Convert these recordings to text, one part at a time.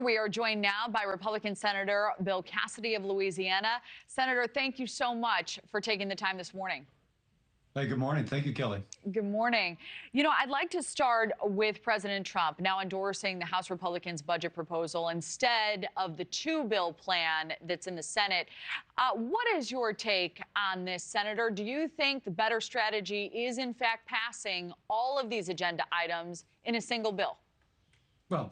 We are joined now by Republican Senator Bill Cassidy of Louisiana. Senator, thank you so much for taking the time this morning. Hey, good morning. Thank you, Kelly. Good morning. You know, I'd like to start with President Trump now endorsing the House Republicans' budget proposal instead of the two-bill plan that's in the Senate. What is your take on this, Senator? Do you think the better strategy is, in fact, passing all of these agenda items in a single bill? Well,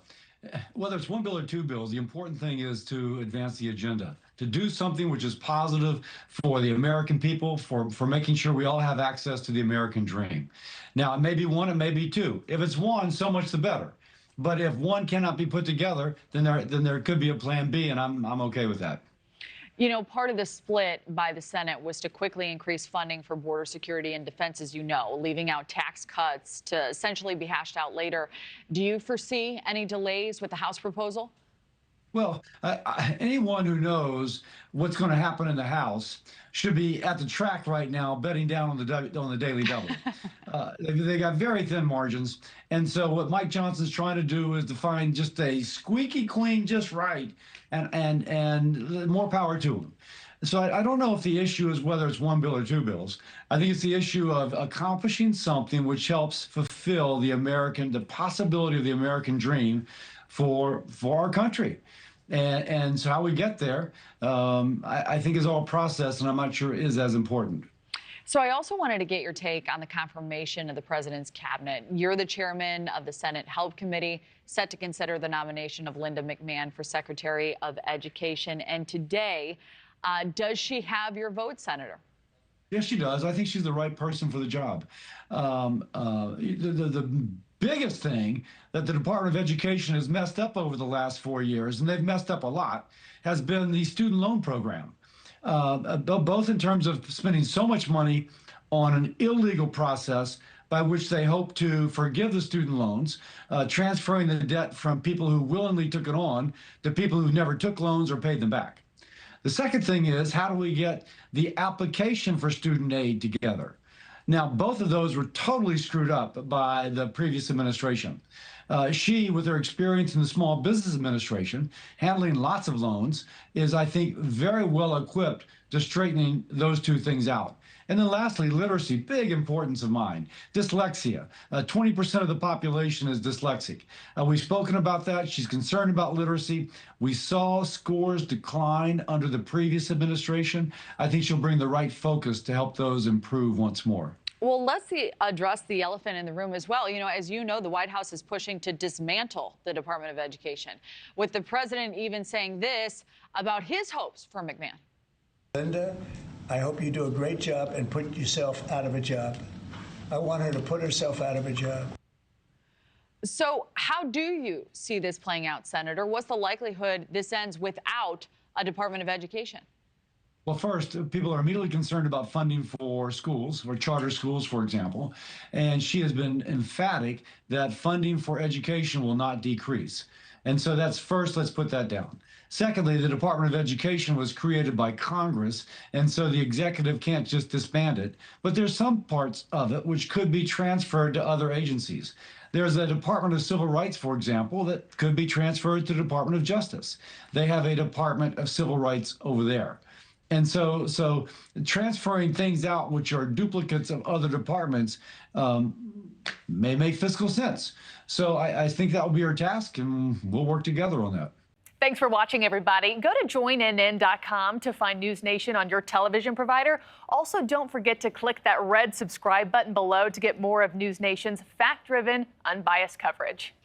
whether it's one bill or two bills, the important thing is to advance the agenda, to do something which is positive for the American people, for making sure we all have access to the American dream. Now, it may be one, it may be two. If it's one, so much the better. But if one cannot be put together, then there could be a plan B, and I'm okay with that. You know, part of the split by the Senate was to quickly increase funding for border security and defense, as you know, leaving out tax cuts to essentially be hashed out later. Do you foresee any delays with the House proposal? Well, anyone who knows what's going to happen in the House should be at the track right now, betting down on the Daily Double. They got very thin margins, and so what Mike Johnson's trying to do is to find just a squeaky clean, just right, and more power to him. So I don't know if the issue is whether it's one bill or two bills. I think it's the issue of accomplishing something which helps fulfill the possibility of the American dream for our country. And so how we get there, I think is all process, and I'm not sure is as important. So I also wanted to get your take on the confirmation of the president's cabinet. You're the chairman of the Senate Help Committee, set to consider the nomination of Linda McMahon for Secretary of Education. And today, does she have your vote, Senator? Yes, she does. I think she's the right person for the job. The biggest thing that the Department of Education has messed up over the last 4 years, and they've messed up a lot, has been the student loan program. Both in terms of spending so much money on an illegal process by which they hope to forgive the student loans, transferring the debt from people who willingly took it on to people who never took loans or paid them back. The second thing is, how do we get the application for student aid together? Now, both of those were totally screwed up by the previous administration. She, with her experience in the Small Business Administration, handling lots of loans, is, I think, very well equipped to straightening those two things out. And then lastly, literacy, big importance of mine. Dyslexia, 20% of the population is dyslexic. We've spoken about that. She's concerned about literacy. We saw scores decline under the previous administration. I think she'll bring the right focus to help those improve once more. Well, let's address the elephant in the room as well. You know, as you know, the White House is pushing to dismantle the Department of Education, with the president even saying this about his hopes for McMahon. Linda, I hope you do a great job and put yourself out of a job. I want her to put herself out of a job. So how do you see this playing out, Senator? What's the likelihood this ends without a Department of Education? Well, first, people are immediately concerned about funding for schools, or charter schools, for example, and she has been emphatic that funding for education will not decrease. And so that's first, let's put that down. Secondly, the Department of Education was created by Congress, and so the executive can't just disband it. But there's some parts of it which could be transferred to other agencies. There's a Department of Civil Rights, for example, that could be transferred to the Department of Justice. They have a Department of Civil Rights over there. And so transferring things out which are duplicates of other departments may make fiscal sense. So I think that will be our task, and we'll work together on that. Thanks for watching, everybody. Go to joinnn.com to find NewsNation on your television provider. Also, don't forget to click that red subscribe button below to get more of NewsNation's fact-driven, unbiased coverage.